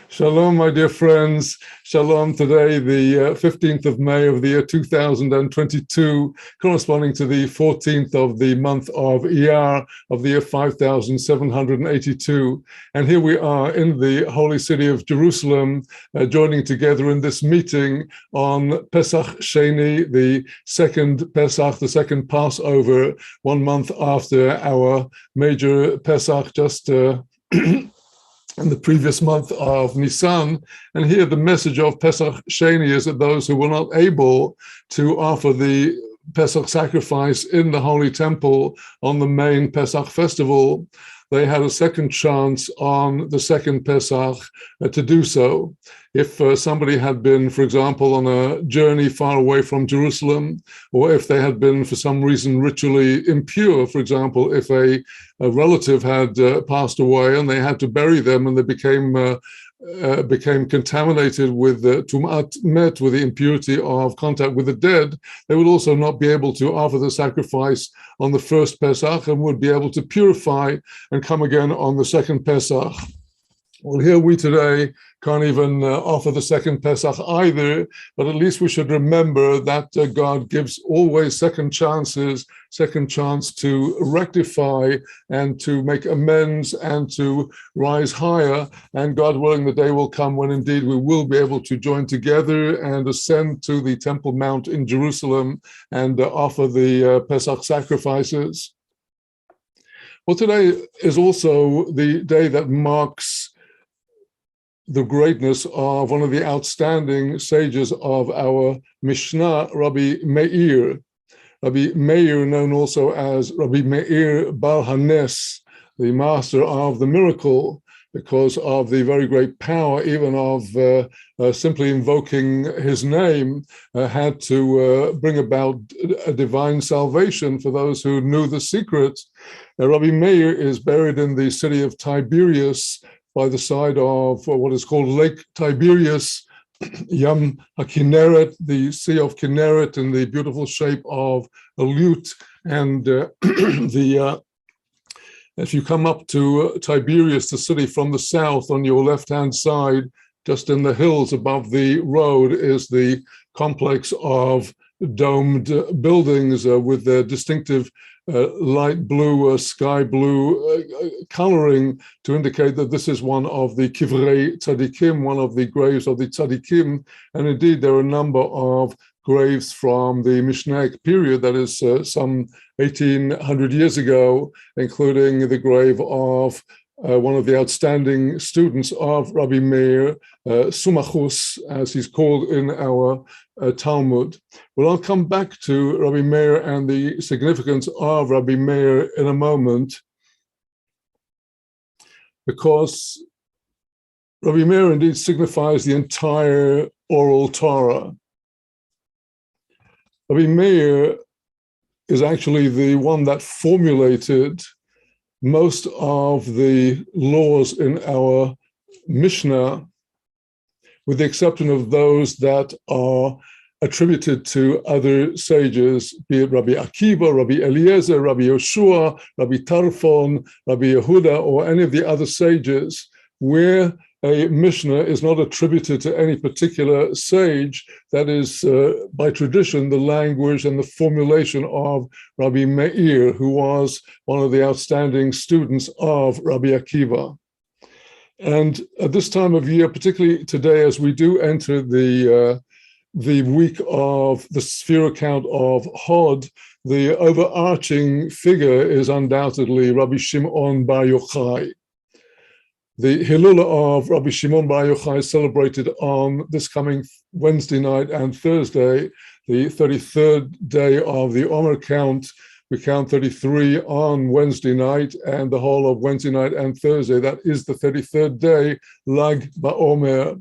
Shalom, my dear friends. Shalom. Today, the 15th of May of the year 2022, corresponding to the 14th of the month of Iyar of the year 5782. And here we are in the holy city of Jerusalem, joining together in this meeting on Pesach Sheni, the second Pesach, the second Passover, 1 month after our major Pesach, just in the previous month of Nisan. And here the message of Pesach Sheni is that those who were not able to offer the Pesach sacrifice in the Holy Temple on the main Pesach festival, they had a second chance on the second Pesach to do so. If somebody had been, for example, on a journey far away from Jerusalem, or if they had been for some reason ritually impure, for example, if a relative had passed away and they had to bury them and they became contaminated with tumat met, with the impurity of contact with the dead, they would also not be able to offer the sacrifice on the first Pesach and would be able to purify and come again on the second Pesach. Well, here we today can't even offer the second Pesach either, but at least we should remember that God gives always second chances, second chance to rectify and to make amends and to rise higher. And God willing, the day will come when indeed we will be able to join together and ascend to the Temple Mount in Jerusalem and offer the Pesach sacrifices. Well, today is also the day that marks the greatness of one of the outstanding sages of our Mishnah, Rabbi Meir. Rabbi Meir, known also as Rabbi Meir Baal HaNes, the master of the miracle, because of the very great power even of simply invoking his name, had to bring about a divine salvation for those who knew the secret. Rabbi Meir is buried in the city of Tiberias, by the side of what is called Lake Tiberias, Yam HaKinneret, the Sea of Kinneret, in the beautiful shape of a lute. And if you come up to Tiberias, the city, from the south, on your left-hand side, just in the hills above the road, is the complex of domed buildings with their distinctive light blue, sky blue coloring to indicate that this is one of the Kivrei Tzadikim, one of the graves of the Tzadikim. And indeed, there are a number of graves from the Mishnaic period, that is some 1800 years ago, including the grave of one of the outstanding students of Rabbi Meir, Sumachus, as he's called in our Talmud. Well, I'll come back to Rabbi Meir and the significance of Rabbi Meir in a moment, because Rabbi Meir indeed signifies the entire oral Torah. Rabbi Meir is actually the one that formulated most of the laws in our Mishnah, with the exception of those that are attributed to other sages, be it Rabbi Akiva, Rabbi Eliezer, Rabbi Yoshua, Rabbi Tarfon, Rabbi Yehuda, or any of the other sages, where a Mishnah is not attributed to any particular sage. That is, by tradition, the language and the formulation of Rabbi Meir, who was one of the outstanding students of Rabbi Akiva. And at this time of year, particularly today, as we do enter the week of the sphere count of Hod, the overarching figure is undoubtedly Rabbi Shimon Bar Yochai. The Hilula of Rabbi Shimon Bar Yochai is celebrated on this coming Wednesday night and Thursday, the 33rd day of the Omer count. We count 33 on Wednesday night, and the whole of Wednesday night and Thursday, that is the 33rd day, Lag BaOmer.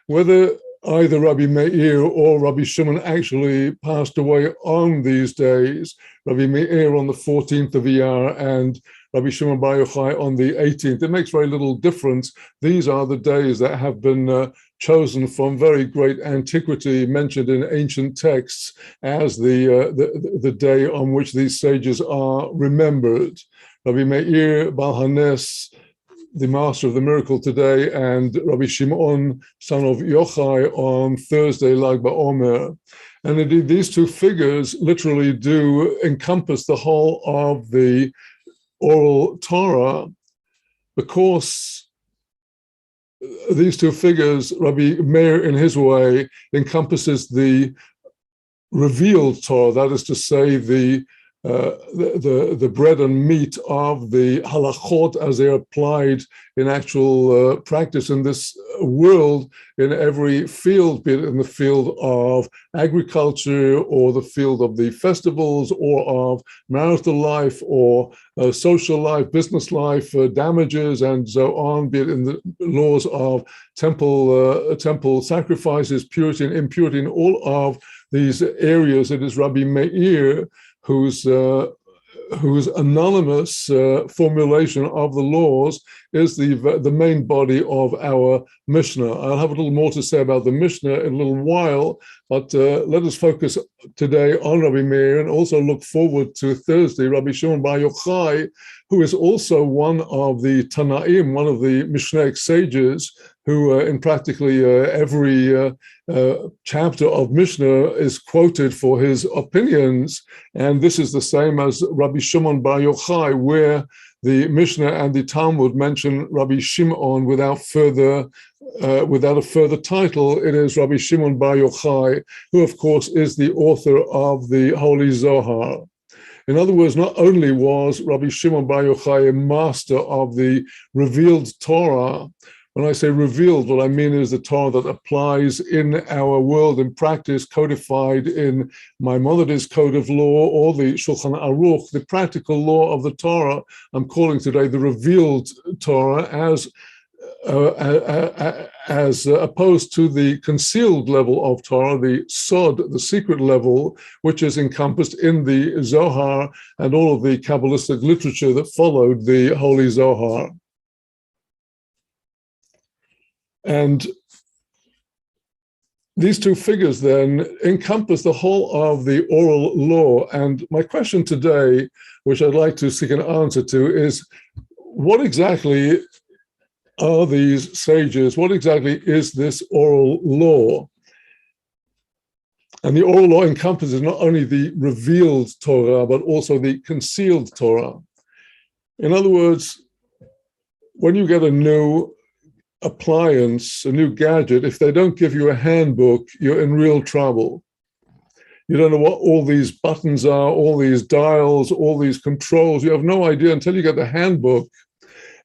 Whether either Rabbi Meir or Rabbi Shimon actually passed away on these days, Rabbi Meir on the 14th of Iyar and Rabbi Shimon Bar Yochai on the 18th, it makes very little difference. These are the days that have been chosen from very great antiquity, mentioned in ancient texts as the day on which these sages are remembered. Rabbi Meir Baal HaNes the master of the miracle today, and Rabbi Shimon, son of Yochai, on Thursday, Lag BaOmer. And indeed, these two figures literally do encompass the whole of the oral Torah, because these two figures, Rabbi Meir in his way, encompasses the revealed Torah, that is to say, the bread and meat of the halachot as they are applied in actual practice in this world, in every field, be it in the field of agriculture or the field of the festivals or of marital life or social life, business life, damages, and so on, be it in the laws of temple sacrifices, purity and impurity, in all of these areas. It is Rabbi Meir whose anonymous formulation of the laws is the main body of our Mishnah. I'll have a little more to say about the Mishnah in a little while, but let us focus today on Rabbi Meir and also look forward to Thursday, Rabbi Shimon Bar Yochai, who is also one of the Tanaim, one of the Mishnaic sages, who in practically every chapter of Mishnah is quoted for his opinions. And this is the same as Rabbi Shimon Bar Yochai, where the Mishnah and the Talmud mention Rabbi Shimon without a further title. It is Rabbi Shimon Bar Yochai, who of course is the author of the Holy Zohar. In other words, not only was Rabbi Shimon Bar Yochai a master of the revealed Torah. When I say revealed, what I mean is the Torah that applies in our world in practice, codified in Maimonides' code of law or the Shulchan Aruch, the practical law of the Torah. I'm calling today the revealed Torah as opposed to the concealed level of Torah, the sod, the secret level, which is encompassed in the Zohar and all of the Kabbalistic literature that followed the Holy Zohar. And these two figures then encompass the whole of the oral law. And my question today, which I'd like to seek an answer to, is what exactly are these sages? What exactly is this oral law? And the oral law encompasses not only the revealed Torah, but also the concealed Torah. In other words, when you get a new appliance, a new gadget, if they don't give you a handbook, you're in real trouble. You don't know what all these buttons are, all these dials, all these controls. You have no idea until you get the handbook.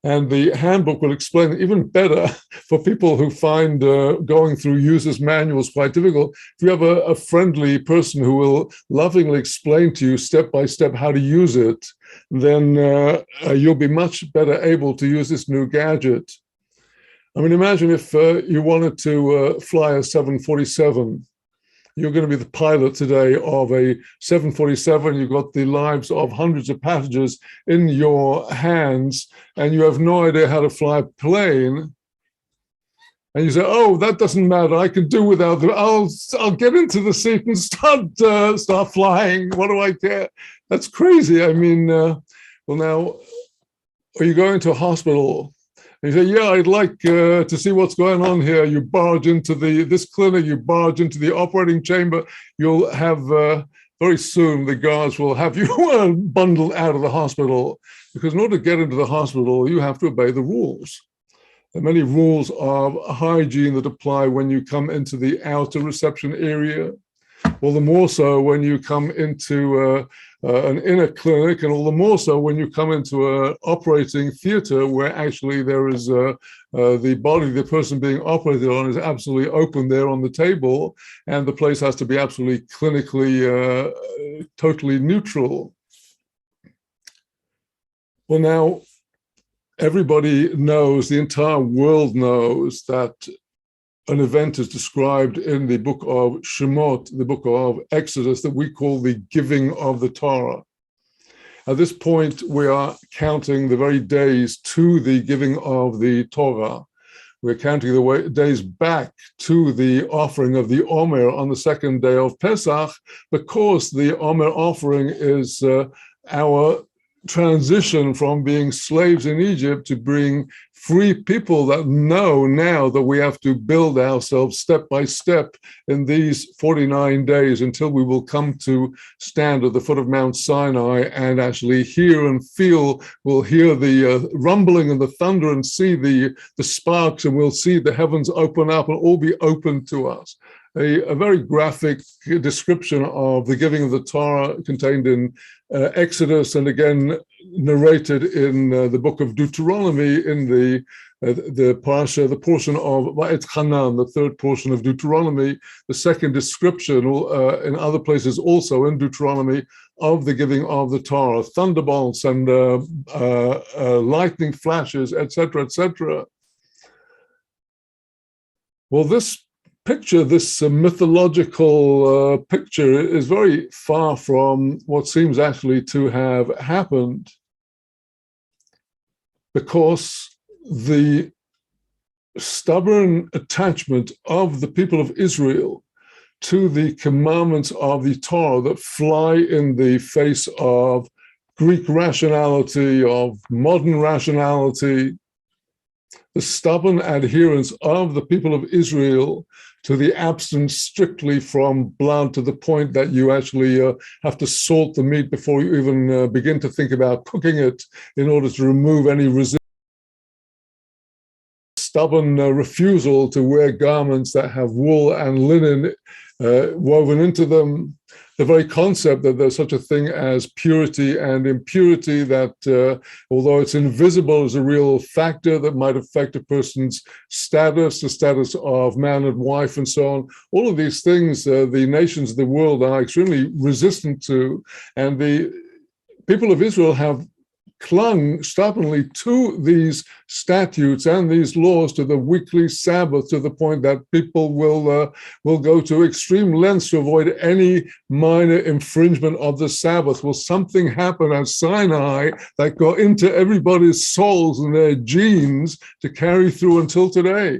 And the handbook will explain it even better for people who find going through users' manuals quite difficult. If you have a friendly person who will lovingly explain to you step by step how to use it, then you'll be much better able to use this new gadget. I mean, imagine if you wanted to fly a 747. You're going to be the pilot today of a 747. You've got the lives of hundreds of passengers in your hands, and you have no idea how to fly a plane. And you say, "Oh, that doesn't matter. I can do without them. I'll get into the seat and start flying. What do I care?" That's crazy. I mean, well, now, are you going to a hospital? You say, "Yeah, I'd like to see what's going on here." You barge into this clinic, you barge into the operating chamber. You'll have, very soon, the guards will have you bundled out of the hospital, because in order to get into the hospital, you have to obey the rules. There are many rules of hygiene that apply when you come into the outer reception area. All the more so when you come into an inner clinic, and all the more so when you come into an operating theater where actually there is the body, the person being operated on is absolutely open there on the table, and the place has to be absolutely clinically, totally neutral. Well, now, everybody knows, the entire world knows, that an event is described in the book of Shemot, the book of Exodus, that we call the giving of the Torah. At this point, we are counting the very days to the giving of the Torah. We're counting the days back to the offering of the Omer on the second day of Pesach, because the Omer offering is our transition from being slaves in Egypt to being free people that know now that we have to build ourselves step by step in these 49 days until we will come to stand at the foot of Mount Sinai and actually hear and feel. We'll hear the rumbling and the thunder and see the sparks, and we'll see the heavens open up and all be open to us. A very graphic description of the giving of the Torah contained in Exodus, and again narrated in the book of Deuteronomy in the parasha, the portion of Va'et Hanan, the third portion of Deuteronomy, the second description in other places also in Deuteronomy of the giving of the Torah, thunderbolts and lightning flashes, etc., etc. Well, this picture, this mythological picture, is very far from what seems actually to have happened, because the stubborn attachment of the people of Israel to the commandments of the Torah that fly in the face of Greek rationality, of modern rationality, the stubborn adherence of the people of Israel to the abstinence strictly from blood, to the point that you actually have to salt the meat before you even begin to think about cooking it in order to remove any resistance. Stubborn refusal to wear garments that have wool and linen woven into them. The very concept that there's such a thing as purity and impurity, that although it's invisible, is a real factor that might affect a person's status, the status of man and wife, and so on. All of these things, the nations of the world are extremely resistant to, and the people of Israel have clung stubbornly to these statutes and these laws, to the weekly Sabbath, to the point that people will go to extreme lengths to avoid any minor infringement of the Sabbath. Will something happen at Sinai that got into everybody's souls and their genes to carry through until today?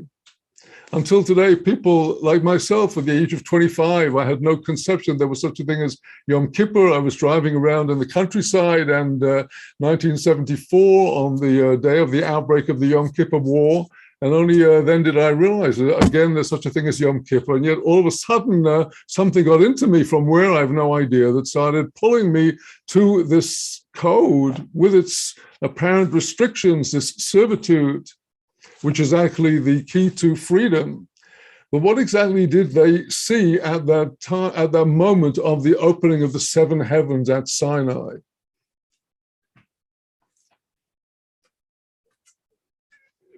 Until today, people like myself, at the age of 25, I had no conception there was such a thing as Yom Kippur. I was driving around in the countryside, and 1974, on the day of the outbreak of the Yom Kippur War, and only then did I realize that, again, there's such a thing as Yom Kippur. And yet all of a sudden, something got into me from where I have no idea, that started pulling me to this code with its apparent restrictions, this servitude, which is actually the key to freedom. But what exactly did they see at that time, at that moment of the opening of the seven heavens at Sinai?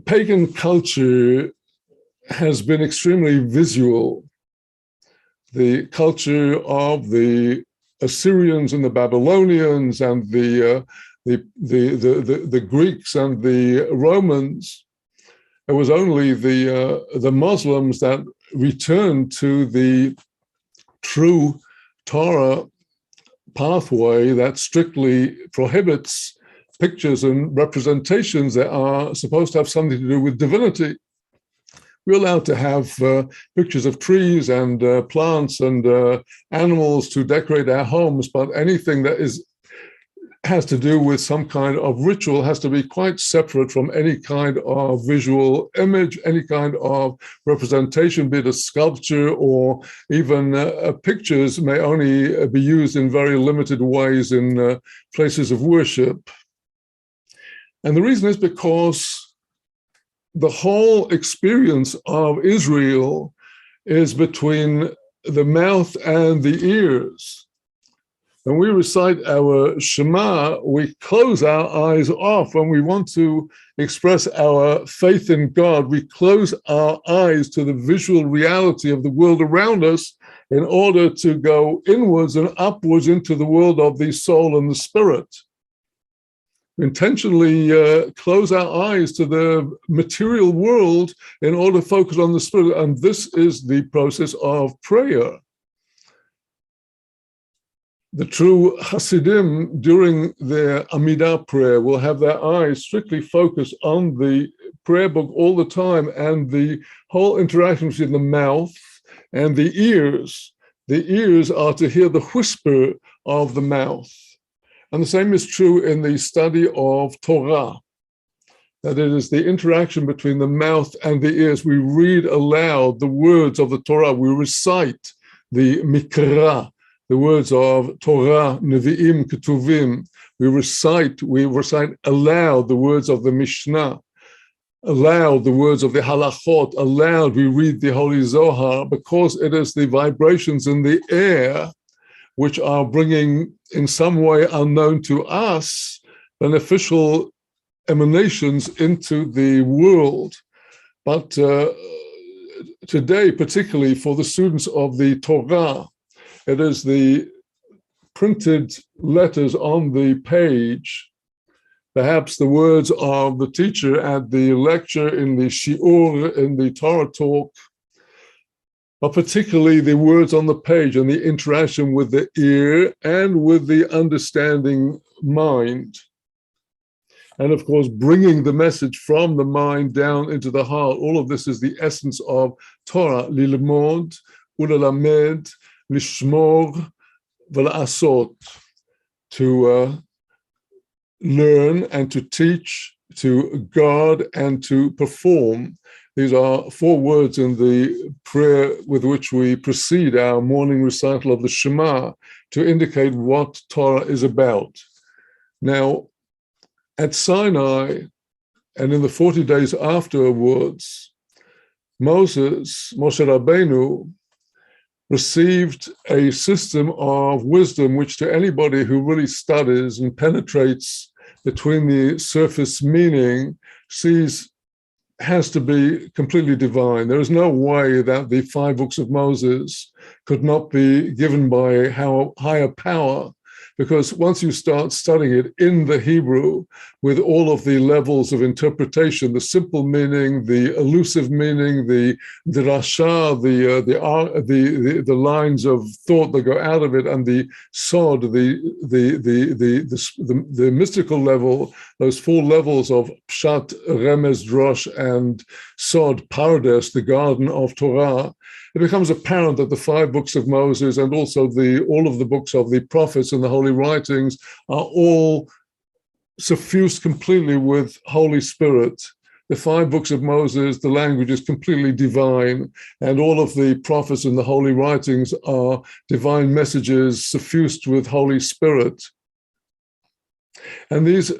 Pagan culture has been extremely visual. The culture of the Assyrians and the Babylonians and the Greeks and the Romans. It was only the Muslims that returned to the true Torah pathway that strictly prohibits pictures and representations that are supposed to have something to do with divinity. We're allowed to have pictures of trees and plants and animals to decorate our homes, but anything that has to do with some kind of ritual has to be quite separate from any kind of visual image, any kind of representation, be it a sculpture or even pictures may only be used in very limited ways in places of worship. And the reason is because the whole experience of Israel is between the mouth and the ears. When we recite our Shema, we close our eyes off. When we want to express our faith in God, we close our eyes to the visual reality of the world around us in order to go inwards and upwards into the world of the soul and the spirit. We intentionally close our eyes to the material world in order to focus on the spirit, and this is the process of prayer. The true Hasidim, during their Amidah prayer, will have their eyes strictly focused on the prayer book all the time, and the whole interaction between the mouth and the ears. The ears are to hear the whisper of the mouth, And the same is true in the study of Torah, that it is the interaction between the mouth and the ears. We read aloud the words of the Torah. We recite the Mikra, the words of Torah, Nevi'im, Ketuvim. We recite aloud the words of the Mishnah, aloud the words of the Halachot, aloud we read the Holy Zohar, because it is the vibrations in the air which are bringing, in some way unknown to us, beneficial emanations into the world. But today, particularly for the students of the Torah, it is the printed letters on the page, perhaps the words of the teacher at the lecture, in the shiur, in the Torah talk, but particularly the words on the page and the interaction with the ear and with the understanding mind. And of course, bringing the message from the mind down into the heart. All of this is the essence of Torah, lilmod, ulalamed, lishmor, v'la'asot, to learn and to teach, to guard and to perform. These are 4 words in the prayer with which we precede our morning recital of the Shema, to indicate what Torah is about. Now, at Sinai, and in the 40 days afterwards, Moshe Rabbeinu, received a system of wisdom which, to anybody who really studies and penetrates between the surface meaning, sees has to be completely divine. There is no way that the 5 books of Moses could not be given by a higher power, because once you start studying it in the Hebrew, with all of the levels of interpretation, the simple meaning, the elusive meaning, the drasha, the lines of thought that go out of it, and the sod, the mystical level, those 4 levels of pshat, remez, drosh, and sod, pardes, the garden of Torah, it becomes apparent that the 5 books of Moses and also all of the books of the prophets and the holy writings are all suffused completely with Holy Spirit. The 5 books of Moses, the language is completely divine, and all of the prophets and the holy writings are divine messages suffused with Holy Spirit. And these,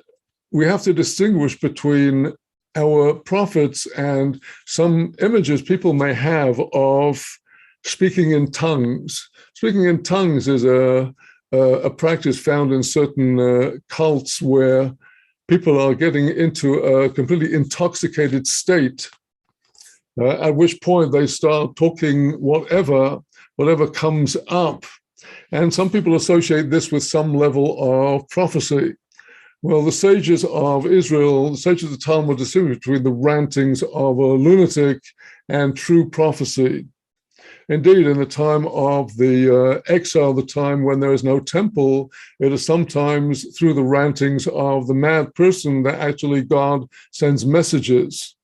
we have to distinguish between our prophets and some images people may have of speaking in tongues. Speaking in tongues is a practice found in certain cults where people are getting into a completely intoxicated state, at which point they start talking whatever comes up. And some people associate this with some level of prophecy. Well, the sages of Israel, the sages of the Talmud, distinguish between the rantings of a lunatic and true prophecy. Indeed, in the time of the exile, the time when there is no temple, it is sometimes through the rantings of the mad person that actually God sends messages.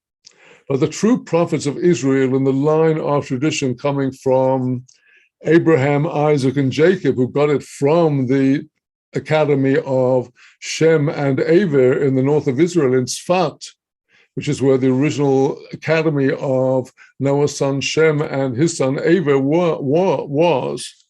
But the true prophets of Israel, in the line of tradition coming from Abraham, Isaac, and Jacob, who got it from the academy of Shem and Aver in the north of Israel, in Tzfat, which is where the original academy of Noah's son Shem and his son Aver was.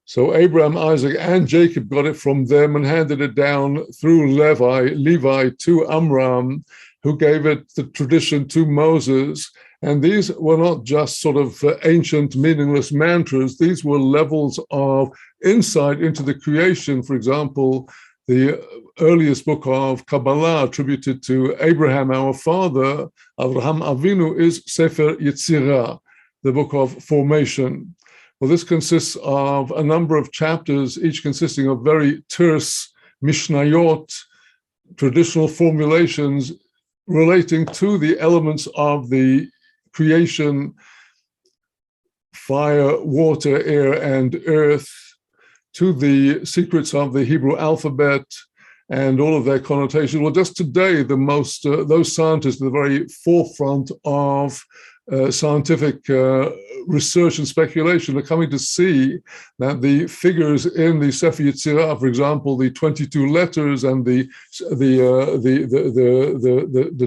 So Abraham, Isaac, and Jacob got it from them and handed it down through Levi to Amram, who gave it the tradition to Moses. And these were not just sort of ancient, meaningless mantras. These were levels of insight into the creation. For example, the earliest book of Kabbalah attributed to Abraham, our father, Avraham Avinu, is Sefer Yetzirah, the book of formation. Well, this consists of a number of chapters, each consisting of very terse mishnayot, traditional formulations relating to the elements of the creation: fire, water, air, and earth, to the secrets of the Hebrew alphabet and all of their connotations. Well, just today, those scientists at the very forefront of scientific research and speculation are coming to see that the figures in the Sefer Yetzirah, for example, the 22 letters and the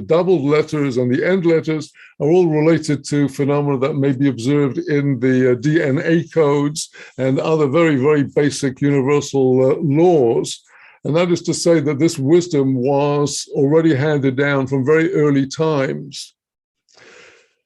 doubled letters and the end letters are all related to phenomena that may be observed in the DNA codes and other very, very basic universal laws. And that is to say that this wisdom was already handed down from very early times.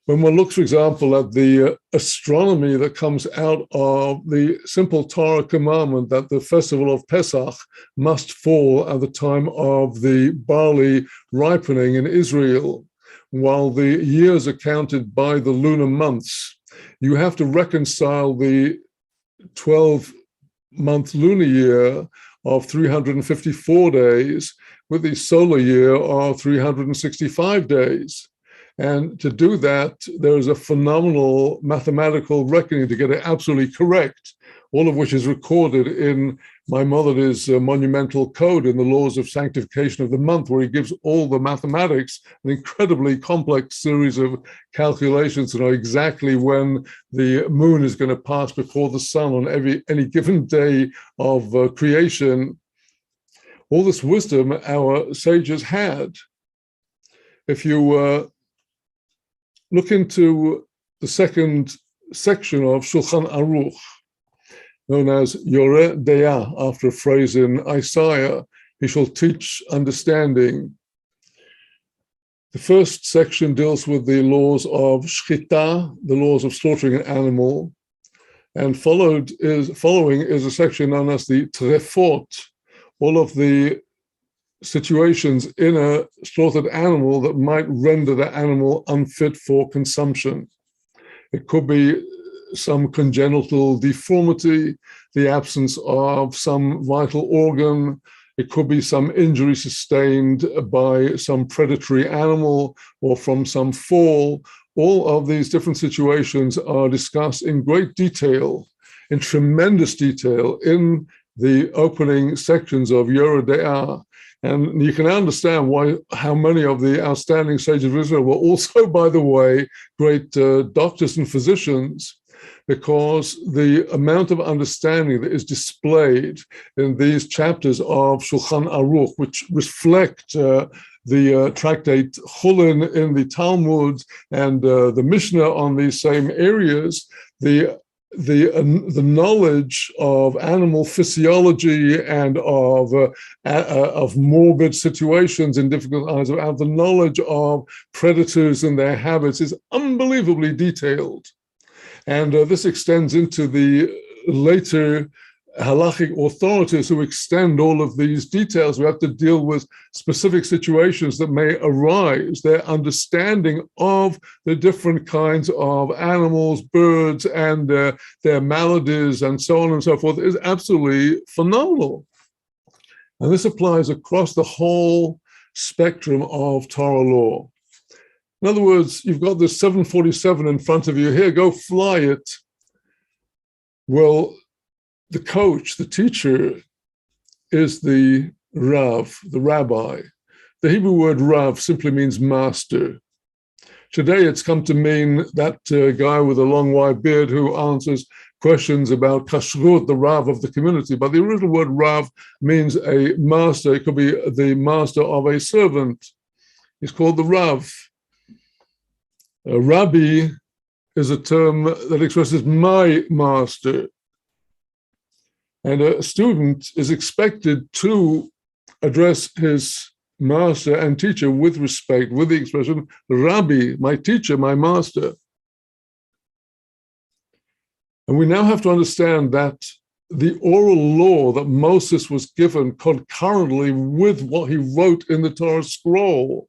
When one looks, for example, at the astronomy that comes out of the simple Torah commandment that the festival of Pesach must fall at the time of the barley ripening in Israel, while the years are counted by the lunar months, you have to reconcile the 12-month lunar year of 354 days with the solar year of 365 days. And to do that, there is a phenomenal mathematical reckoning to get it absolutely correct, all of which is recorded in Maimonides' monumental code in the laws of sanctification of the month, where he gives all the mathematics, an incredibly complex series of calculations to know exactly when the moon is going to pass before the sun on any given day of creation. All this wisdom our sages had. If you look into the second section of Shulchan Aruch, known as Yoreh Deah, after a phrase in Isaiah, he shall teach understanding. The first section deals with the laws of shchita, the laws of slaughtering an animal, and following is a section known as the trefot, all of the situations in a slaughtered animal that might render the animal unfit for consumption. It could be some congenital deformity, the absence of some vital organ. It could be some injury sustained by some predatory animal or from some fall. All of these different situations are discussed in great detail, in tremendous detail, in the opening sections of Yoreh Deah. And you can understand how many of the outstanding sages of Israel were also, by the way, great doctors and physicians, because the amount of understanding that is displayed in these chapters of Shulchan Aruch, which reflect the tractate Chulin in the Talmud and the Mishnah on these same areas, the knowledge of animal physiology and of morbid situations in difficult times, and the knowledge of predators and their habits is unbelievably detailed. And this extends into the later halachic authorities who extend all of these details. We have to deal with specific situations that may arise. Their understanding of the different kinds of animals, birds, and their maladies, and so on and so forth, is absolutely phenomenal. And this applies across the whole spectrum of Torah law. In other words, you've got this 747 in front of you. Here, go fly it. Well, the coach, the teacher, is the Rav, the rabbi. The Hebrew word Rav simply means master. Today, it's come to mean that guy with a long white beard who answers questions about kashrut, the Rav of the community. But the original word Rav means a master. It could be the master of a servant. He's called the Rav. A rabbi is a term that expresses my master. And a student is expected to address his master and teacher with respect, with the expression, Rabbi, my teacher, my master. And we now have to understand that the oral law that Moses was given concurrently with what he wrote in the Torah scroll,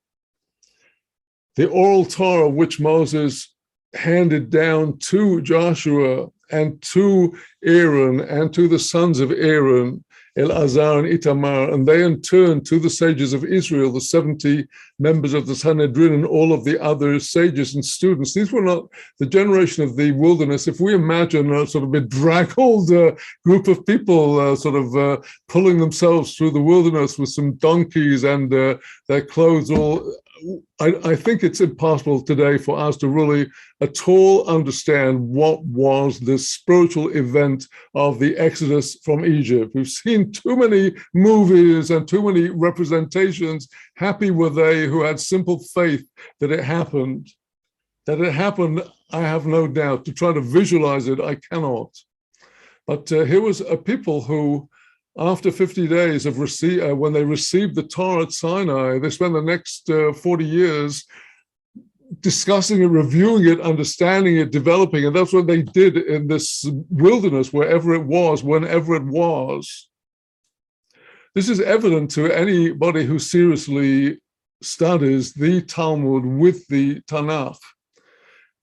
the oral Torah which Moses handed down to Joshua and to Aaron and to the sons of Aaron, Elazar and Itamar, and they in turn to the sages of Israel, the 70 members of the Sanhedrin and all of the other sages and students. These were not the generation of the wilderness. If we imagine a sort of bedraggled group of people pulling themselves through the wilderness with some donkeys and their clothes all I think it's impossible today for us to really at all understand what was this spiritual event of the Exodus from Egypt. We've seen too many movies and too many representations. Happy were they who had simple faith that it happened. That it happened, I have no doubt. To try to visualize it, I cannot. But here was a people who, after 50 days of when they received the Torah at Sinai, they spent the next 40 years discussing it, reviewing it, understanding it, developing it. That's what they did in this wilderness, wherever it was, whenever it was. This is evident to anybody who seriously studies the Talmud with the Tanakh.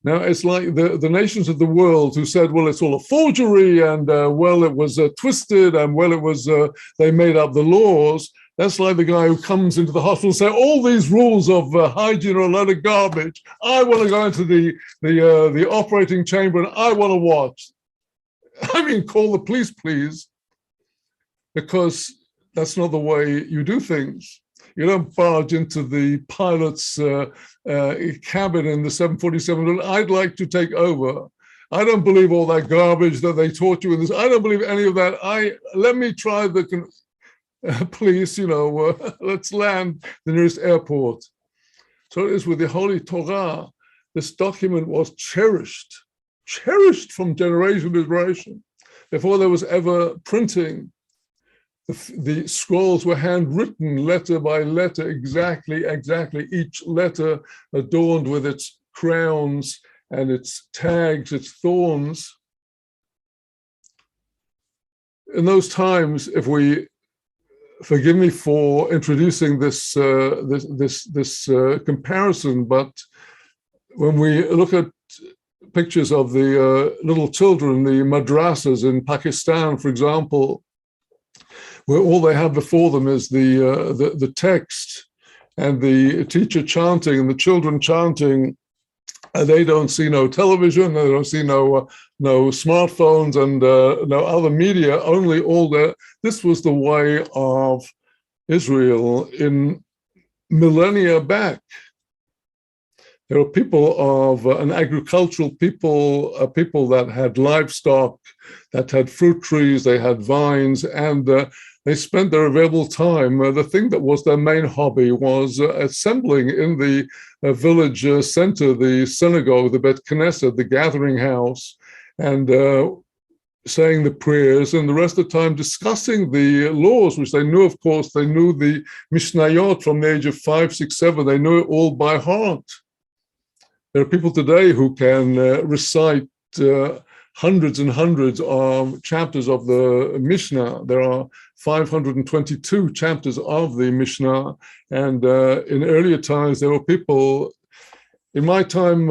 Now, it's like the nations of the world who said, well, it's all a forgery, and well, it was twisted, and well, it was they made up the laws. That's like the guy who comes into the hospital and say, all these rules of hygiene are a load of garbage. I want to go into the operating chamber and I want to watch. I mean, call the police, please, because that's not the way you do things. You don't barge into the pilot's cabin in the 747. I'd like to take over. I don't believe all that garbage that they taught you in this. I don't believe any of that. Let me try the police. Let's land the nearest airport. So it is with the Holy Torah. This document was cherished from generation to generation. Before there was ever printing, the scrolls were handwritten letter by letter, exactly, each letter adorned with its crowns and its tags, its thorns. In those times, if we, forgive me for introducing this comparison, but when we look at pictures of the little children, the madrasas in Pakistan, for example, where all they have before them is the text and the teacher chanting and the children chanting, and they don't see no television, they don't see no smartphones and no other media, only all that. This was the way of Israel in millennia back. There were people of an agricultural people, people that had livestock, that had fruit trees, they had vines, and they spent their available time. The thing that was their main hobby was assembling in the village center, the synagogue, the Bet Knesset, the gathering house, and saying the prayers, and the rest of the time discussing the laws, which they knew, of course. They knew the Mishnayot from the age of 5, 6, 7. They knew it all by heart. There are people today who can recite hundreds and hundreds of chapters of the Mishnah. There are 522 chapters of the Mishnah. And in earlier times, there were people, in my time,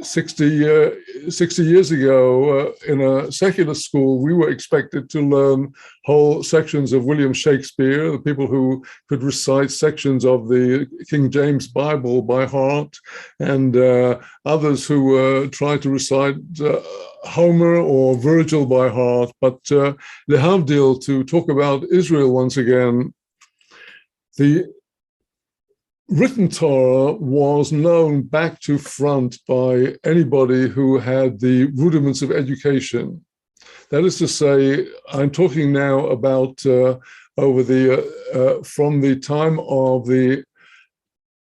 60 years ago, in a secular school, we were expected to learn whole sections of William Shakespeare, the people who could recite sections of the King James Bible by heart, and others who tried to recite Homer or Virgil by heart. But lehavdil, to talk about Israel once again, the written Torah was known back to front by anybody who had the rudiments of education. That is to say, I'm talking now about over the from the time of the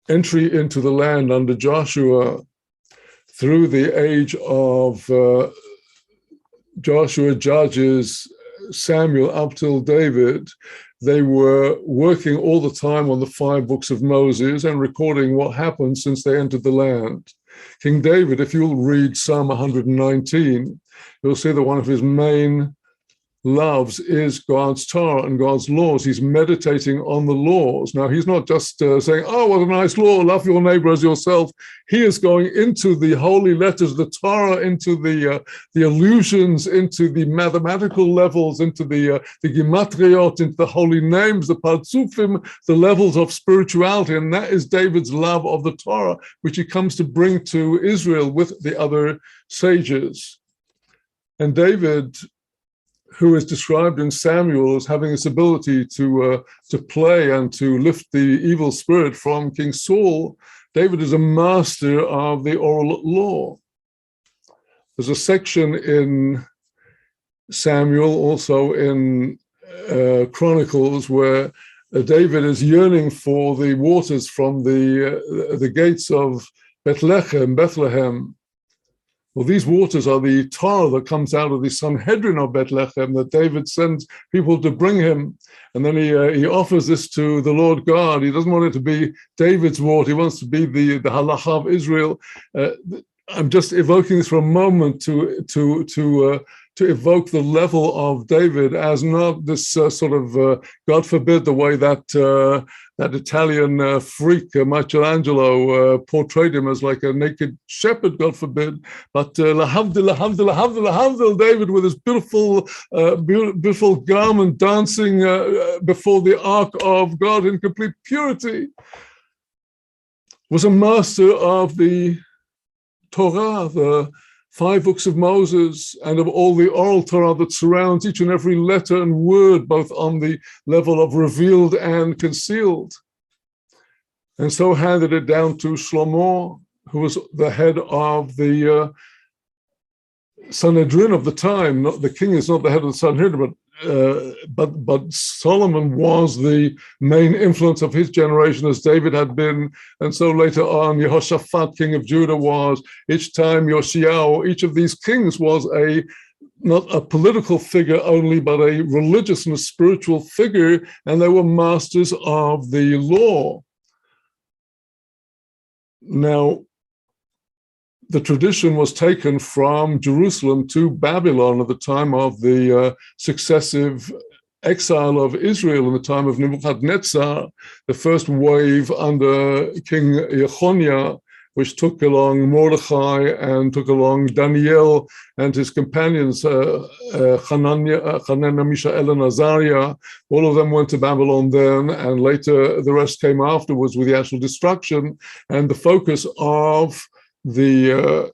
entry into the land under Joshua through the age of Joshua, Judges, Samuel, up till David. They were working all the time on the 5 books of Moses and recording what happened since they entered the land. King David, if you'll read Psalm 119, you'll see that one of his main loves is God's Torah and God's laws. He's meditating on the laws. Now, he's not just saying, oh, what a nice law, love your neighbor as yourself. He is going into the holy letters, the Torah, into the allusions, into the mathematical levels, into the gematriot, into the holy names, the partsufim, the levels of spirituality. And that is David's love of the Torah, which he comes to bring to Israel with the other sages. And David, who is described in Samuel as having this ability to play and to lift the evil spirit from King Saul, David is a master of the oral law. There's a section in Samuel, also in Chronicles, where David is yearning for the waters from the gates of Bethlehem. Well, these waters are the Torah that comes out of the Sanhedrin of Bethlehem that David sends people to bring him. And then he offers this to the Lord God. He doesn't want it to be David's water. He wants to be the halacha of Israel. I'm just evoking this for a moment to evoke the level of David as not this sort of, God forbid, the way that Italian freak Michelangelo portrayed him as like a naked shepherd, God forbid. But lahavdil, David with his beautiful garment dancing before the ark of God in complete purity, was a master of the Torah, the 5 books of Moses, and of all the oral Torah that surrounds each and every letter and word, both on the level of revealed and concealed. And so handed it down to Shlomo, who was the head of the Sanhedrin of the time. The king is not the head of the Sanhedrin, but Solomon was the main influence of his generation, as David had been. And so later on, Yehoshaphat, king of Judah, was. Each time Yoshiao, each of these kings was not a political figure only, but a religious and a spiritual figure, and they were masters of the law. Now, the tradition was taken from Jerusalem to Babylon at the time of the successive exile of Israel in the time of Nebuchadnezzar, the first wave under King Jeconiah, which took along Mordechai and took along Daniel and his companions, Hananiah, Mishael, and Azariah. All of them went to Babylon then, and later the rest came afterwards with the actual destruction. And the focus of the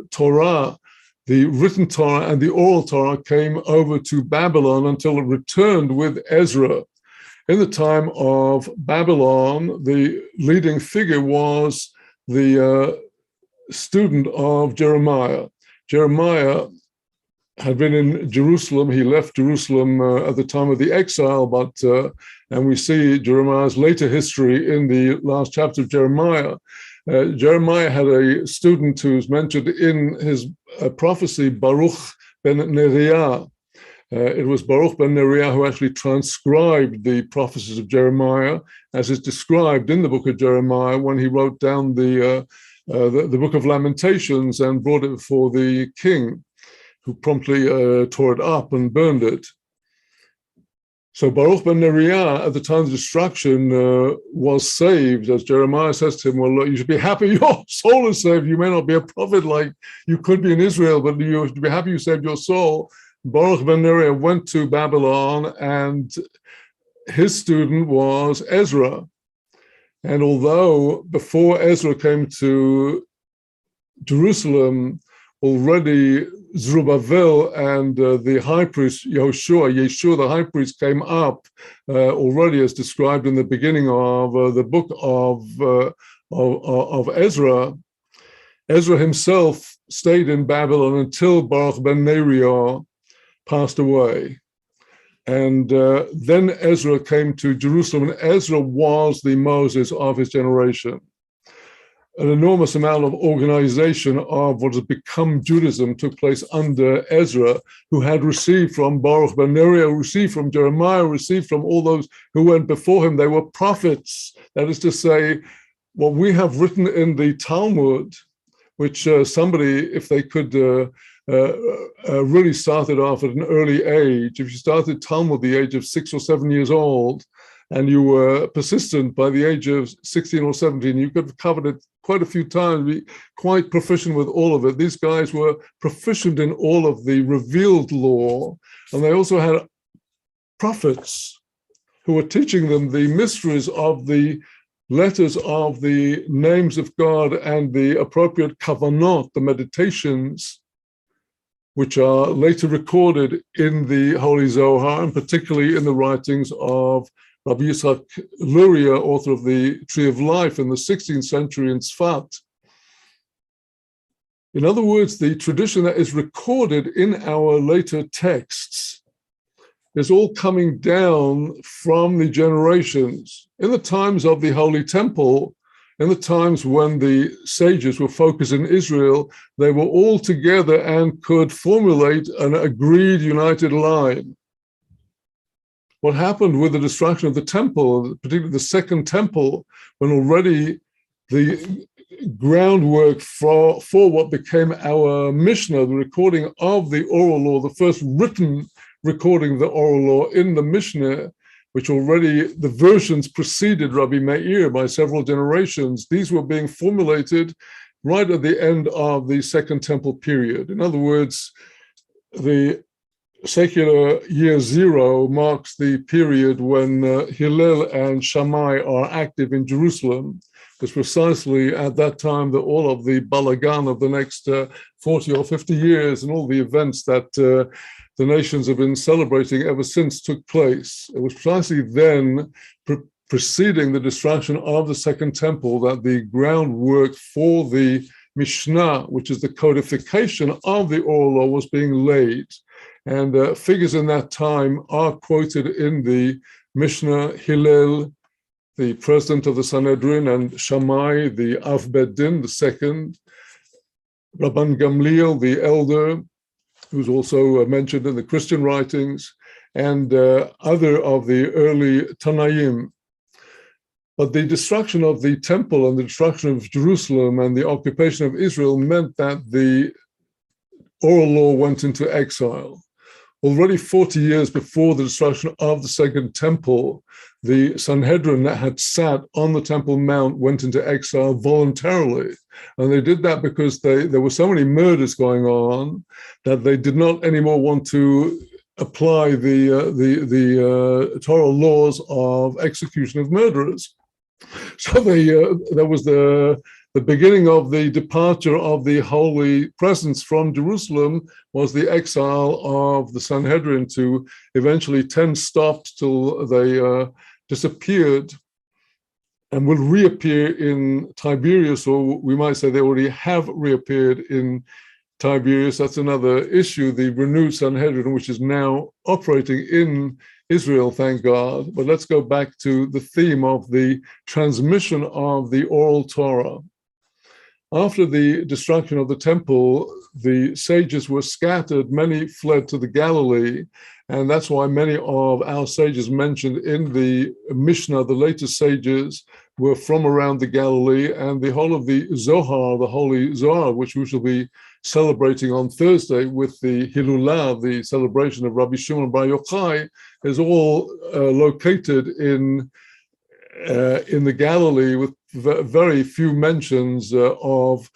Torah, the written Torah and the oral Torah, came over to Babylon until it returned with Ezra. In the time of Babylon, the leading figure was the student of Jeremiah. Jeremiah had been in Jerusalem. He left Jerusalem at the time of the exile, and we see Jeremiah's later history in the last chapter of Jeremiah. Jeremiah had a student who's mentioned in his prophecy, Baruch ben Neriah. It was Baruch ben Neriah who actually transcribed the prophecies of Jeremiah, as is described in the book of Jeremiah, when he wrote down the book of Lamentations and brought it before the king, who promptly tore it up and burned it. So Baruch ben Neriah, at the time of destruction, was saved, as Jeremiah says to him, well, look, you should be happy your soul is saved. You may not be a prophet like you could be in Israel, but you should be happy you saved your soul. Baruch ben Neriah went to Babylon, and his student was Ezra. And although before Ezra came to Jerusalem, already Zerubbabel and the high priest Yeshua, the high priest, came up already, as described in the beginning of the book of Ezra. Ezra himself stayed in Babylon until Baruch ben Neriah passed away. And then Ezra came to Jerusalem, and Ezra was the Moses of his generation. An enormous amount of organization of what has become Judaism took place under Ezra, who had received from Baruch ben Neriah, received from Jeremiah, received from all those who went before him. They were prophets. That is to say, what we have written in the Talmud, which somebody, if they could really started off at an early age, if you started Talmud at the age of 6 or 7 years old, and you were persistent by the age of 16 or 17, you could have covered it quite a few times, be quite proficient with all of it. These guys were proficient in all of the revealed law, and they also had prophets who were teaching them the mysteries of the letters of the names of God and the appropriate kavanot, the meditations which are later recorded in the Holy Zohar, and particularly in the writings of Rabbi Yitzhak Luria, author of the Tree of Life in the 16th century in Tzfat. In other words, the tradition that is recorded in our later texts is all coming down from the generations. In the times of the Holy Temple, in the times when the sages were focused in Israel, they were all together and could formulate an agreed, united line. What happened with the destruction of the temple, particularly the Second Temple, when already the groundwork for what became our Mishnah, the recording of the oral law, the first written recording of the oral law in the Mishnah, which already the versions preceded Rabbi Meir by several generations, these were being formulated right at the end of the Second Temple period. In other words, the secular year zero marks the period when Hillel and Shammai are active in Jerusalem. It's precisely at that time that all of the balagan of the next 40 or 50 years and all the events that the nations have been celebrating ever since took place. It was precisely then, preceding the destruction of the Second Temple, that the groundwork for the Mishnah, which is the codification of the oral law, was being laid. And figures in that time are quoted in the Mishnah. Hillel, the president of the Sanhedrin, and Shammai, the Av Bet Din, the second, Rabban Gamliel, the elder, who's also mentioned in the Christian writings, and other of the early Tanaim. But the destruction of the temple and the destruction of Jerusalem and the occupation of Israel meant that the oral law went into exile. Already 40 years before the destruction of the Second Temple, the Sanhedrin that had sat on the Temple Mount went into exile voluntarily. And they did that because there were so many murders going on that they did not anymore want to apply the Torah laws of execution of murderers. So there was the beginning of the departure of the holy presence from Jerusalem was the exile of the Sanhedrin to eventually 10 stopped till they disappeared and will reappear in Tiberias, or we might say they already have reappeared in Tiberias. That's another issue, the renewed Sanhedrin, which is now operating in Israel, thank God. But let's go back to the theme of the transmission of the oral Torah. After the destruction of the temple, the sages were scattered, many fled to the Galilee, and that's why many of our sages mentioned in the Mishnah, the latest sages, were from around the Galilee, and the whole of the Zohar, the Holy Zohar, which we shall be celebrating on Thursday with the Hilulah, the celebration of Rabbi Shimon Bar Yochai, is all located in the Galilee, with very few mentions of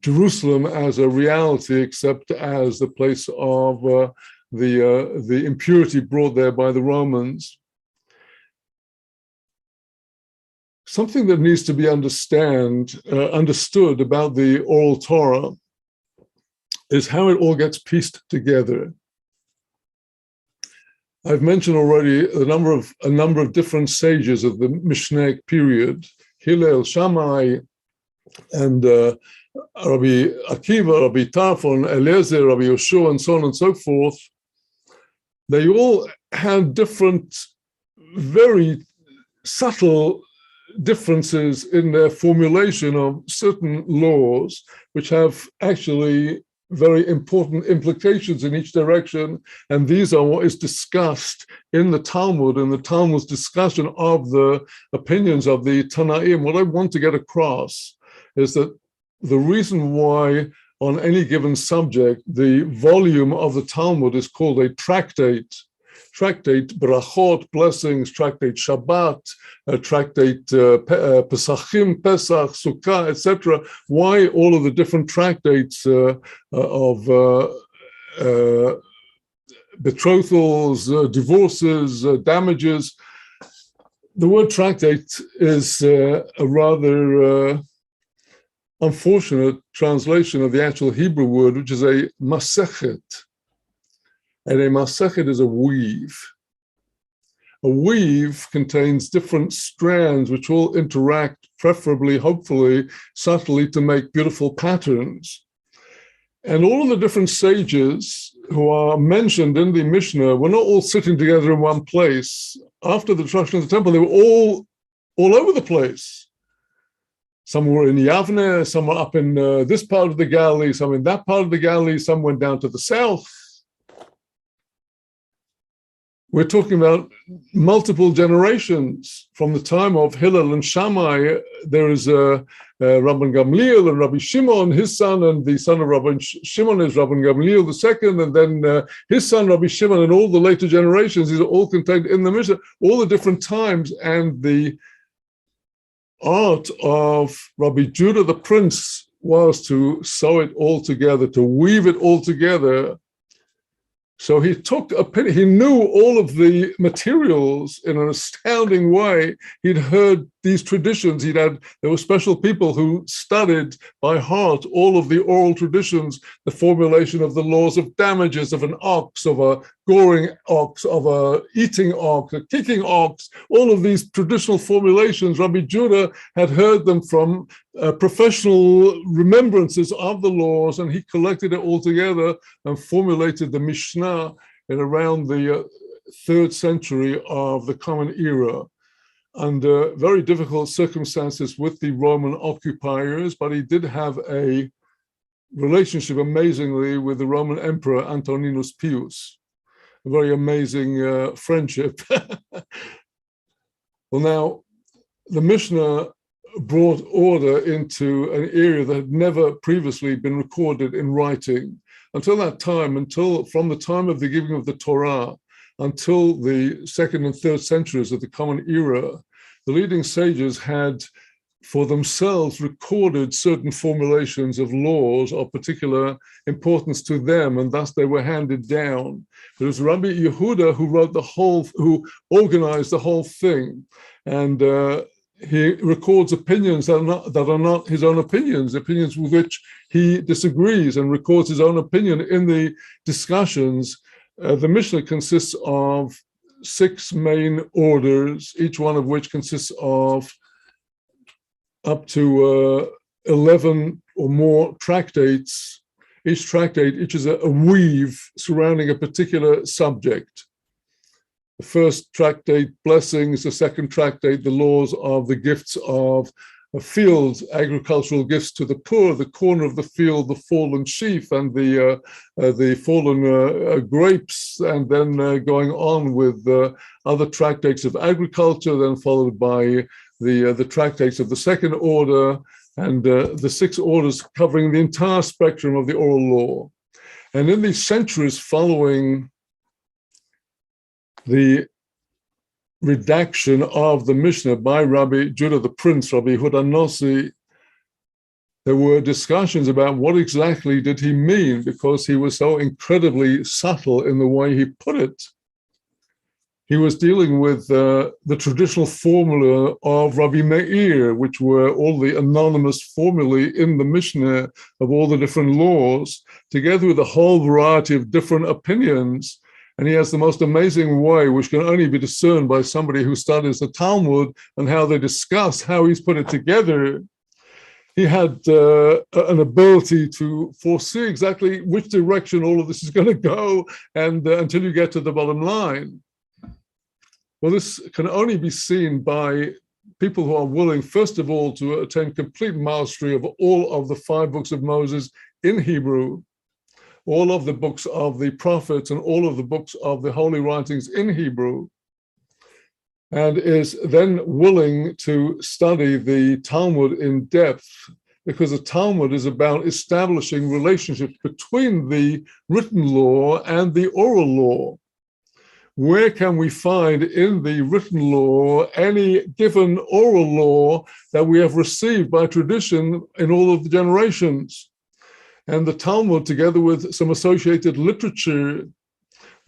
Jerusalem as a reality, except as the place of the impurity brought there by the Romans. Something that needs to be understood about the oral Torah is how it all gets pieced together. I've mentioned already a number of different sages of the Mishnaic period, Hillel, Shammai, and Rabbi Akiva, Rabbi Tarfon, Eliezer, Rabbi Yoshua, and so on and so forth. They all had different, very subtle differences in their formulation of certain laws, which have actually very important implications in each direction, and these are what is discussed in the Talmud, in the Talmud's discussion of the opinions of the Tanaim. What I want to get across is that the reason why on any given subject the volume of the Talmud is called a tractate brachot, blessings, tractate Shabbat, tractate Pesachim, Pesach, Sukkah, etc. Why all of the different tractates of betrothals, divorces, damages? The word tractate is a rather unfortunate translation of the actual Hebrew word, which is a masechet. And a masechet is a weave. A weave contains different strands which all interact, preferably, hopefully, subtly, to make beautiful patterns. And all of the different sages who are mentioned in the Mishnah were not all sitting together in one place. After the destruction of the temple, they were all over the place. Some were in Yavne, some were up in this part of the Galilee, some in that part of the Galilee, some went down to the south. We're talking about multiple generations. From the time of Hillel and Shammai, there is Rabban Gamliel and Rabbi Shimon, his son, and the son of Rabban Shimon is Rabban Gamliel the second, and then his son, Rabbi Shimon, and all the later generations. These are all contained in the Mishnah, all the different times, and the art of Rabbi Judah the prince was to sew it all together, to weave it all together. So he he knew all of the materials in an astounding way. He'd heard these traditions. There were special people who studied by heart all of the oral traditions, the formulation of the laws of damages of an ox, of a goring ox, of a eating ox, a kicking ox, all of these traditional formulations. Rabbi Judah had heard them from professional remembrances of the laws, and he collected it all together and formulated the Mishnah in around the 3rd century of the Common Era, under very difficult circumstances with the Roman occupiers, but he did have a relationship, amazingly, with the Roman Emperor Antoninus Pius, a very amazing friendship. Well, now, the Mishnah brought order into an area that had never previously been recorded in writing. Until that time, from the time of the giving of the Torah, until the 2nd and 3rd centuries of the Common Era, the leading sages had for themselves recorded certain formulations of laws of particular importance to them, and thus they were handed down. It was Rabbi Yehuda who organized the whole thing, and he records opinions that are not his own opinions with which he disagrees, and records his own opinion in the discussions. The Mishnah consists of 6 main orders, each one of which consists of up to 11 or more tractates. Each is a weave surrounding a particular subject. The first tractate, blessings; the second tractate, the laws of the gifts of fields, agricultural gifts to the poor, the corner of the field, the fallen sheaf, and the fallen grapes, and then going on with other tractates of agriculture, then followed by the tractates of the second order, and the 6 orders covering the entire spectrum of the oral law. And in these centuries following the redaction of the Mishnah by Rabbi Judah the Prince, Rabbi Yehuda Nossi, there were discussions about what exactly did he mean, because he was so incredibly subtle in the way he put it. He was dealing with the traditional formula of Rabbi Meir, which were all the anonymous formulae in the Mishnah of all the different laws, together with a whole variety of different opinions. And he has the most amazing way, which can only be discerned by somebody who studies the Talmud and how they discuss how he's put it together. He had an ability to foresee exactly which direction all of this is going to go, and until you get to the bottom line. Well, this can only be seen by people who are willing, first of all, to attain complete mastery of all of the 5 books of Moses in Hebrew, all of the books of the prophets, and all of the books of the holy writings in Hebrew, and is then willing to study the Talmud in depth, because the Talmud is about establishing relationships between the written law and the oral law. Where can we find in the written law any given oral law that we have received by tradition in all of the generations? And the Talmud, together with some associated literature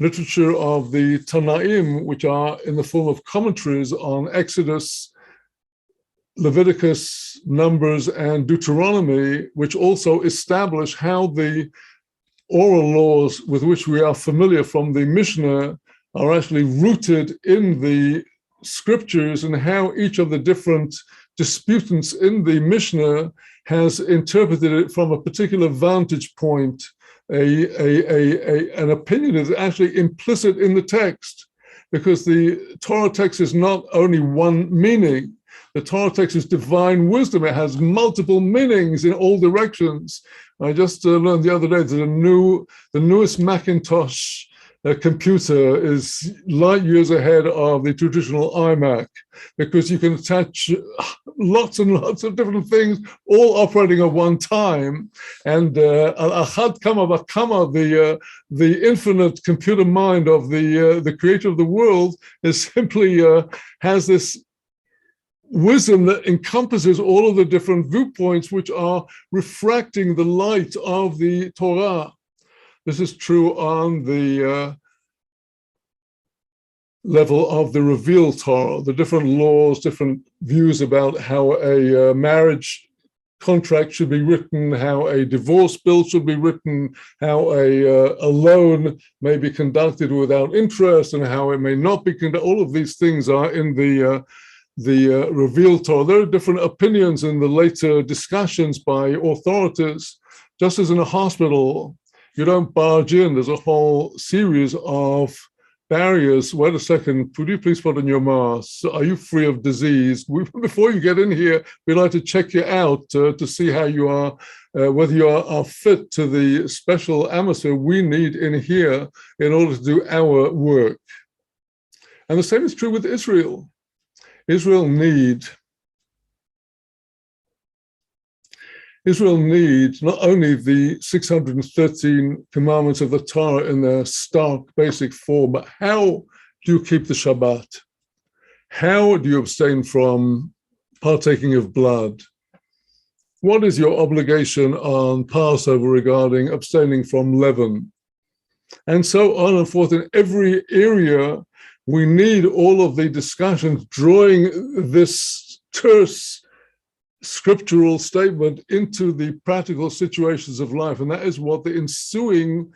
of the Tanaim, which are in the form of commentaries on Exodus, Leviticus, Numbers, and Deuteronomy, which also establish how the oral laws with which we are familiar from the Mishnah are actually rooted in the scriptures, and how each of the different disputants in the Mishnah has interpreted it from a particular vantage point, an opinion is actually implicit in the text, because the Torah text is not only one meaning. The Torah text is divine wisdom. It has multiple meanings in all directions. I just learned the other day that the newest Macintosh computer is light years ahead of the traditional iMac, because you can attach lots and lots of different things, all operating at one time. And al-achad kama v'kama, the infinite computer mind of the creator of the world is simply has this wisdom that encompasses all of the different viewpoints which are refracting the light of the Torah. This is true on the level of the revealed Torah, the different laws, different views about how a marriage contract should be written, how a divorce bill should be written, how a loan may be conducted without interest, and how it may not be conducted. All of these things are in the revealed Torah. There are different opinions in the later discussions by authorities. Just as in a hospital, you don't barge in. There's a whole series of barriers. Wait a second, could you please put on your mask? Are you free of disease? Before you get in here, we'd like to check you out to see how you are, whether you are fit to the special atmosphere we need in here in order to do our work. And the same is true with Israel. Israel needs not only the 613 commandments of the Torah in their stark, basic form, but how do you keep the Shabbat? How do you abstain from partaking of blood? What is your obligation on Passover regarding abstaining from leaven? And so on and forth. In every area, we need all of the discussions drawing this terse scriptural statement into the practical situations of life. And that is what the ensuing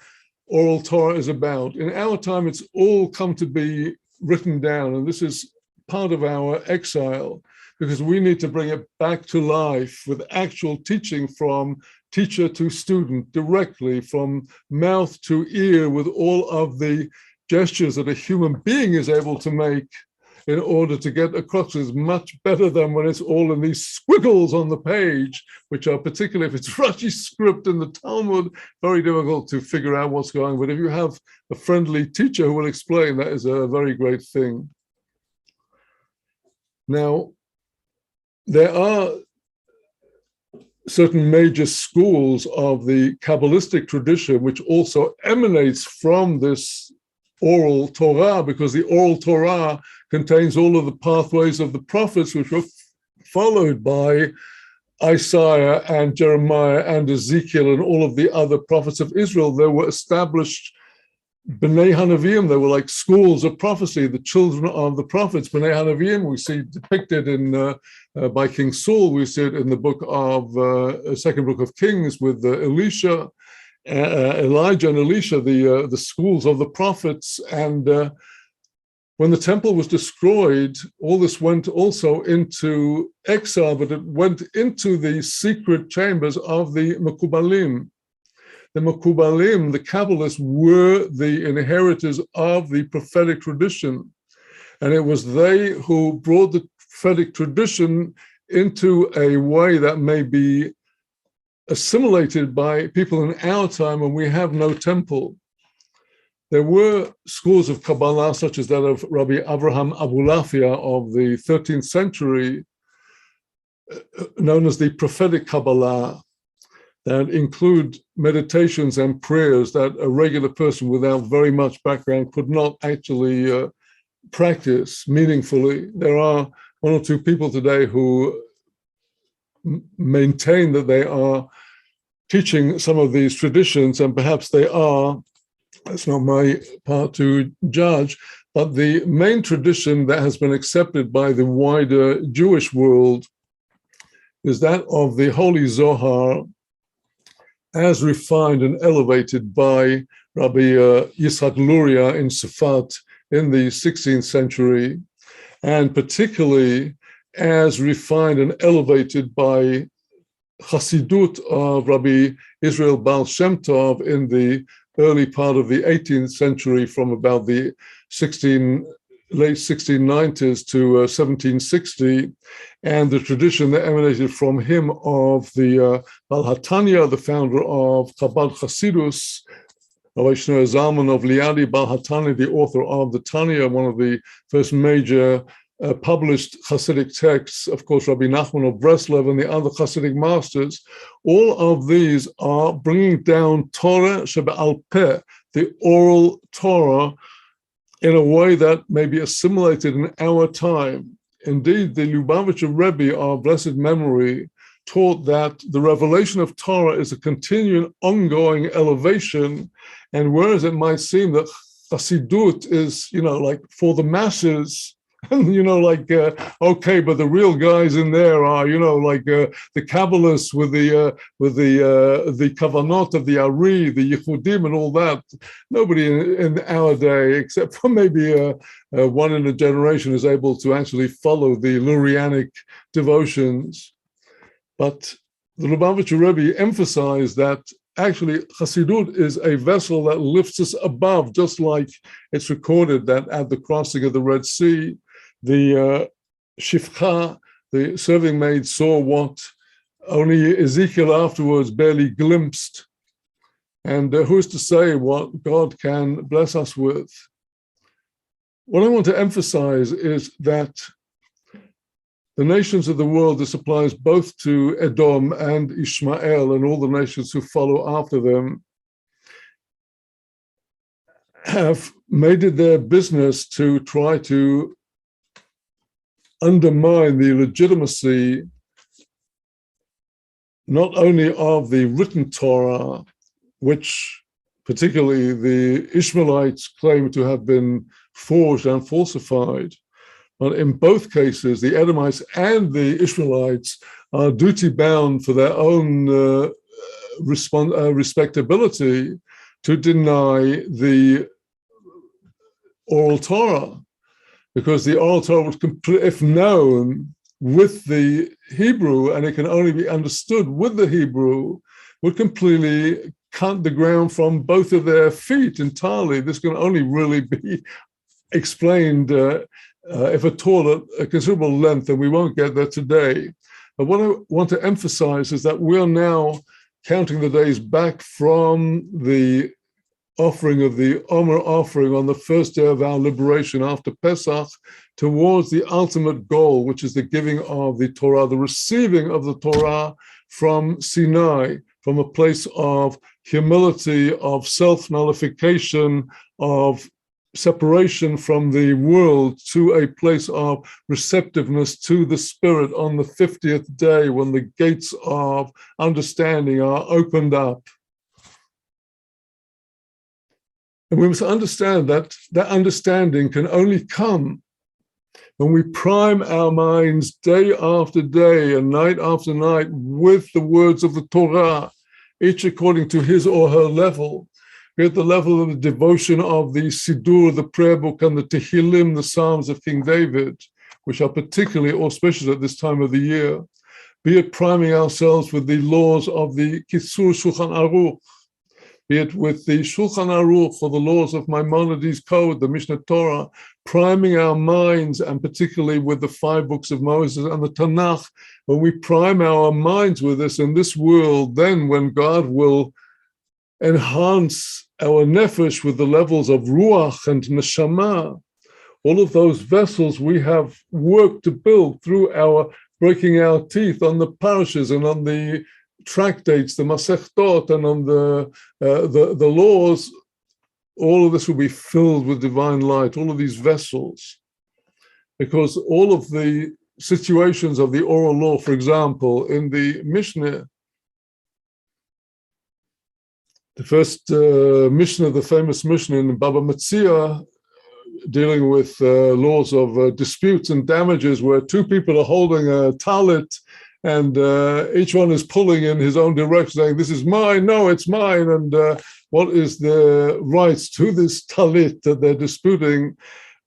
oral Torah is about. In our time, it's all come to be written down. And this is part of our exile, because we need to bring it back to life with actual teaching from teacher to student, directly from mouth to ear, with all of the gestures that a human being is able to make in order to get across. Is much better than when it's all in these squiggles on the page, which are, particularly if it's Rashi script in the Talmud, very difficult to figure out what's going on. But if you have a friendly teacher who will explain, that is a very great thing. Now, there are certain major schools of the Kabbalistic tradition which also emanates from this oral Torah, because the oral Torah contains all of the pathways of the prophets which were followed by Isaiah and Jeremiah and Ezekiel and all of the other prophets of Israel. There were established B'nai Hanavim. They were like schools of prophecy, the children of the prophets. B'nai Hanavim, we see depicted in by King Saul. We see it in the book of second book of Kings with Elisha. Elijah and Elisha, the schools of the prophets. And when the temple was destroyed, all this went also into exile, but it went into the secret chambers of the Mekubalim. The Mekubalim, the Kabbalists, were the inheritors of the prophetic tradition. And it was they who brought the prophetic tradition into a way that may be assimilated by people in our time when we have no temple. There were schools of Kabbalah, such as that of Rabbi Avraham Abulafia of the 13th century, known as the prophetic Kabbalah, that include meditations and prayers that a regular person without very much background could not actually practice meaningfully. There are one or two people today who maintain that they are teaching some of these traditions, and perhaps they are. That's not my part to judge, but the main tradition that has been accepted by the wider Jewish world is that of the Holy Zohar as refined and elevated by Rabbi Yitzhak Luria in Safat in the 16th century, and particularly as refined and elevated by Chassidut of Rabbi Israel Baal Shem Tov in the early part of the 18th century, from about the late 1690s to 1760, and the tradition that emanated from him of the Baal HaTanya, the founder of Chabad Chassidus, Rabbi Shneur Zalman of Liadi, Baal HaTanya, the author of the Tanya, one of the first major published Hasidic texts, of course, Rabbi Nachman of Breslev and the other Hasidic masters. All of these are bringing down Torah Shebe'al Peh, the oral Torah, in a way that may be assimilated in our time. Indeed, the Lubavitcher Rebbe, of blessed memory, taught that the revelation of Torah is a continuing, ongoing elevation, and whereas it might seem that Chassidut is, like for the masses, okay, but the real guys in there are, the Kabbalists with the Kavanot of the Ari, the Yehudim and all that. Nobody in our day, except for maybe one in a generation, is able to actually follow the Lurianic devotions. But the Lubavitcher Rebbe emphasized that actually Chassidut is a vessel that lifts us above, just like it's recorded that at the crossing of the Red Sea, the Shifcha, the serving maid, saw what only Ezekiel afterwards barely glimpsed. And who's to say what God can bless us with? What I want to emphasize is that the nations of the world, this applies both to Edom and Ishmael and all the nations who follow after them, have made it their business to try to undermine the legitimacy not only of the written Torah, which particularly the Ishmaelites claim to have been forged and falsified, but in both cases, the Edomites and the Ishmaelites are duty-bound for their own respectability to deny the oral Torah, because the oral Torah was if known with the Hebrew, and it can only be understood with the Hebrew, would completely cut the ground from both of their feet entirely. This can only really be explained if at all at a considerable length, and we won't get there today. But what I want to emphasize is that we're now counting the days back from the offering of the Omer offering on the first day of our liberation after Pesach towards the ultimate goal, which is the giving of the Torah, the receiving of the Torah from Sinai, from a place of humility, of self-nullification, of separation from the world, to a place of receptiveness to the Spirit on the 50th day, when the gates of understanding are opened up. And we must understand that that understanding can only come when we prime our minds day after day and night after night with the words of the Torah, each according to his or her level. We're at the level of the devotion of the Siddur, the prayer book, and the Tehillim, the Psalms of King David, which are particularly auspicious at this time of the year. Be it priming ourselves with the laws of the Kitzur Shulchan Aruch, be it with the Shulchan Aruch or the laws of Maimonides' Code, the Mishnah Torah, priming our minds, and particularly with the 5 books of Moses and the Tanakh. When we prime our minds with this in this world, then when God will enhance our nefesh with the levels of ruach and neshama, all of those vessels we have worked to build through our breaking our teeth on the parashas and on the tractates, the masechtot, and on the laws, all of this will be filled with divine light, all of these vessels, because all of the situations of the oral law, for example, in the Mishnah, the first Mishnah, the famous Mishnah in Baba Metzia, dealing with laws of disputes and damages, where 2 people are holding a talit, and each one is pulling in his own direction, saying, "This is mine. No, it's mine." And what is the rights to this talit that they're disputing?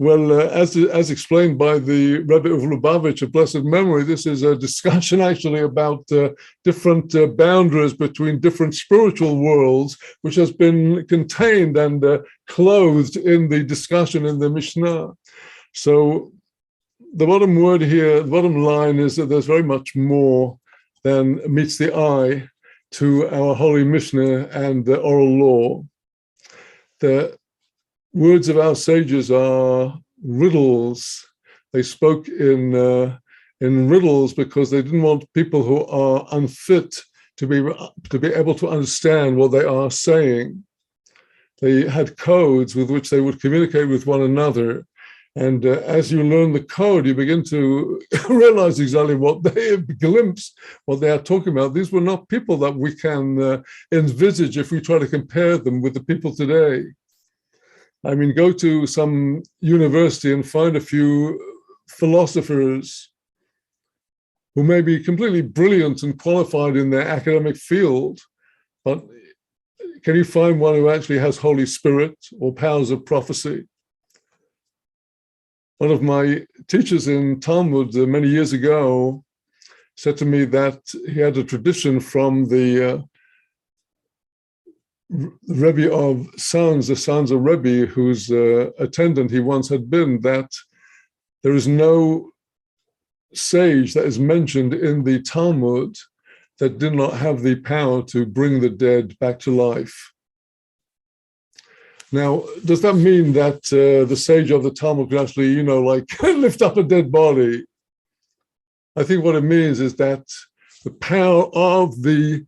Well, as explained by the Rebbe of Lubavitch of blessed memory, this is a discussion actually about different boundaries between different spiritual worlds, which has been contained and clothed in the discussion in the Mishnah. So the bottom word here, the bottom line is that there's very much more than meets the eye to our Holy Mishnah and the oral law. The words of our sages are riddles. They spoke in riddles because they didn't want people who are unfit to be able to understand what they are saying. They had codes with which they would communicate with one another. And as you learn the code, you begin to realize exactly what they glimpse, what they are talking about. These were not people that we can envisage if we try to compare them with the people today. I mean, go to some university and find a few philosophers who may be completely brilliant and qualified in their academic field, but can you find one who actually has Holy Spirit or powers of prophecy? One of my teachers in Talmud many years ago said to me that he had a tradition from the Rebbe of Sons, the sons of Rebbe, whose attendant he once had been, that there is no sage that is mentioned in the Talmud that did not have the power to bring the dead back to life. Now, does that mean that the sage of the Talmud could actually, lift up a dead body? I think what it means is that the power of the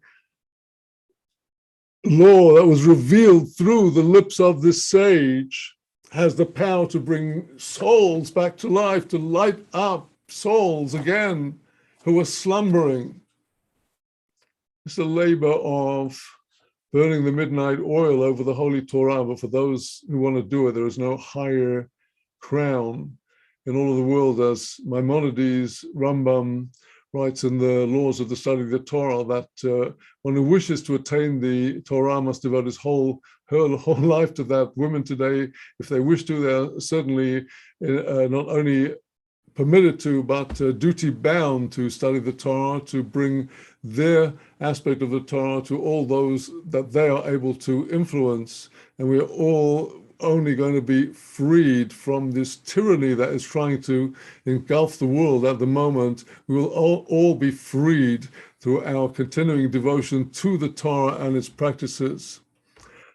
law that was revealed through the lips of this sage has the power to bring souls back to life, to light up souls again who are slumbering. It's the labor of burning the midnight oil over the Holy Torah, but for those who want to do it, there is no higher crown in all of the world, as Maimonides, Rambam writes in the Laws of the Study of the Torah, that one who wishes to attain the Torah must devote her whole life to that. Women today, if they wish to, they're certainly not only permitted to, but duty bound to study the Torah, to bring their aspect of the Torah to all those that they are able to influence. And we are all only going to be freed from this tyranny that is trying to engulf the world at the moment. We will all be freed through our continuing devotion to the Torah and its practices.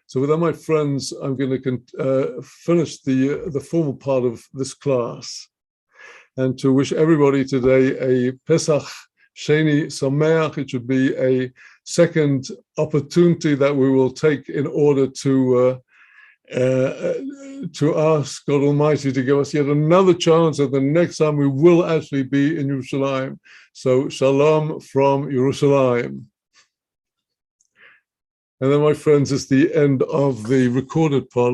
So with that, my friends, I'm going to finish the formal part of this class, and to wish everybody today a Pesach Sheni Sameach. It should be a second opportunity that we will take in order to ask God Almighty to give us yet another chance, and the next time we will actually be in Yerushalayim. So Shalom from Yerushalayim. And then, my friends, it's the end of the recorded part.